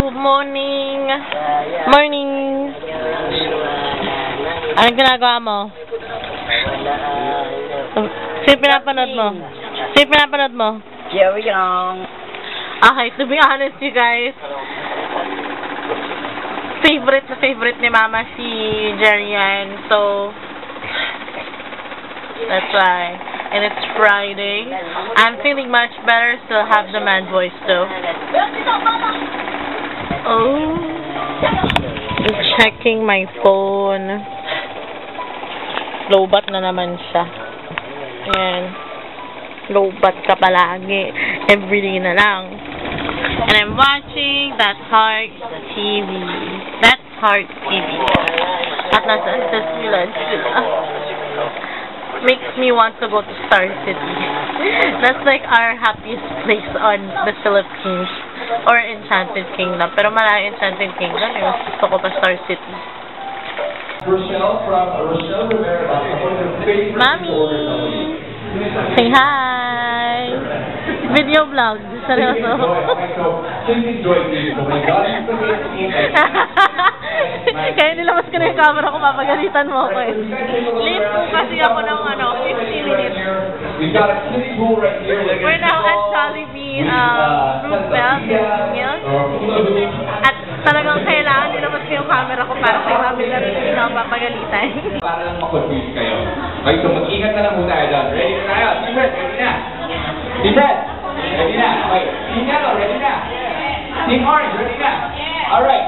Good morning. Morning. Anong ginagawa mo? Sino pinapanood mo? Sino pinapanood mo? Jerry Young. Okay, to be honest you guys, favorite na favorite ni Mama si Jerry Young. So, that's why. And it's Friday. I'm feeling much better. Still have the man voice though. Oh, I'm checking my phone. Lowbat na naman siya. Ayan. Lowbat ka palagi. Everyday na lang. And I'm watching That's Heart TV. That's Heart TV. At nasaan sa sila. Makes me want to go to Star City. That's like our happiest place on the Philippines. Or Enchanted Kingdom. Pero malayo Enchanted Kingdom. Yung gusto ko pa Star City. Rochelle from Rochelle Rivera. Mommy! Say hi! Video vlog. Seryoso. Kaya nilabas ko na yung camera ko, papagalitan mo ako eh. Late po kasi ako ng 15 minutes. We're now at Jollibee, Roosevelt, Milk. At talagang kailangan nilabas ko yung camera ko para kay Mami na rin hindi na ako papagalitan. Para lang ma-confuse kayo. Okay, so mag-ingat na lang muna tayo doon. Ready na tayo? Team Red, ready na? Team Red, ready na? Okay, Team Yellow, ready na? Team Orange, ready na? Alright,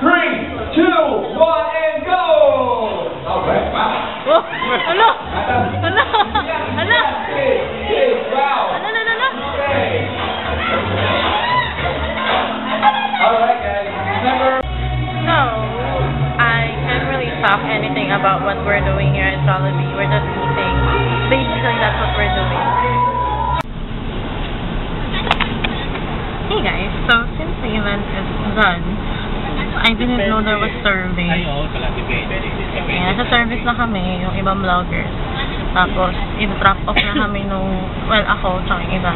3, 2, 1, and go! Alright, wow. Oh, ano? Ano? Ano? Wow. Ano? Alright guys, remember... So, I can't really talk anything about what we're doing here at Jollibee. We're just eating. Basically, that's what we're doing. Hey guys, so since the event is done, I didn't know there was service. Ayan, nasa service na kami, yung ibang vloggers. Tapos, i-drop off na kami nung, well, ako, tsaka yung iba.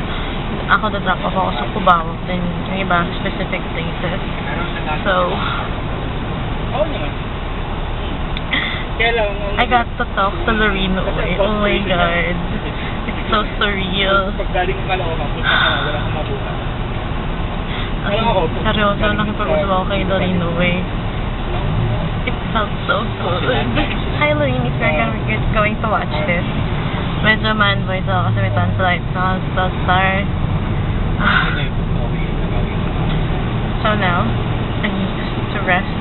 Ako na-drop off ako sa Cubao, then yung iba, specific places. So, I got to talk to Lorino. Oh my god. It's so surreal. Seryoso, nakipag-usap ako kay Lorino eh. It felt so good. Hi Lorino, if you're going to watch this. Medyo man voice ako kasi may tonsillitis na so sorry. So now, I need to rest.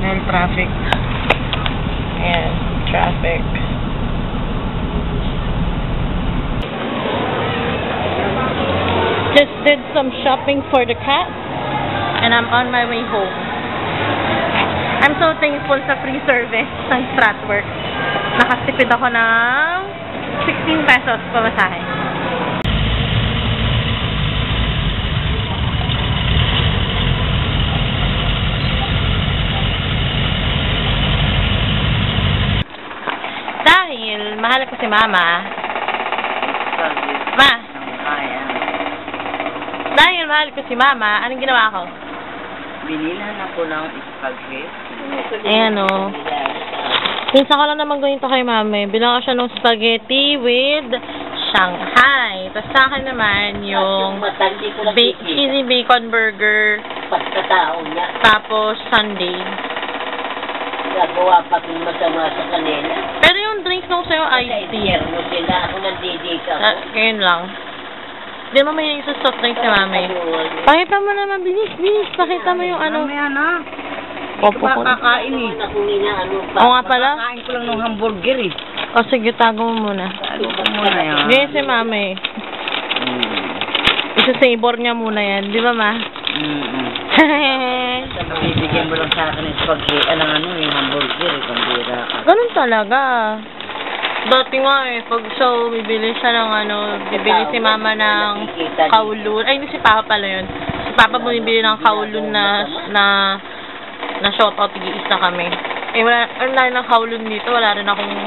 And traffic. And traffic. Just did some shopping for the cat. And I'm on my way home. I'm so thankful sa free service ng Stratworks. Nakatipid ako ng 16 pesos pamasahe. Dahil mahal ko si Mama. Ma. Dahil mahal ko si Mama, anong ginawa ko? Binilan ako ng spaghetti. Ayan o. Pinsa ko lang naman gawin to kay Mama. Bilang ko siya ng spaghetti with Shanghai. Tapos sa akin naman yung cheesy bacon burger. Tapos sundae. Nagawa pa kung masama sa kanila. Pero yung drinks nung sa'yo, iced tea. Ako nandidate ako. Ngayon lang. Hindi mo mahilig sa soft drinks ni Mami. Pakita mo naman, bilis. Pakita mo yung ano. Mamaya na. Popo ko. Kakain eh. Oo nga pala. Kakain ko lang ng hamburger eh. O sige, tago mo muna. Tago ko muna yan. Ngayon si Mami. Isa-savor niya muna yan. Di ba, Ma? Bibigyan mo lang sa akin yung spaghetti. Yung hamburger eh. Kambira ka. Ganun talaga. Dati nga eh, pag so, bibili siya ng bibili si Mama ng kaulun. Ay, hindi si Papa pala yun. Si Papa bumibili ng kaulun na shoutout, tig-iis na kami. Eh, wala ng kaulun dito, wala rin akong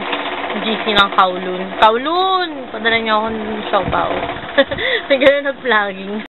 GC ng Kowloon. Kowloon! Padala niyo ako ng shoutout. Sige, nag-vlogging.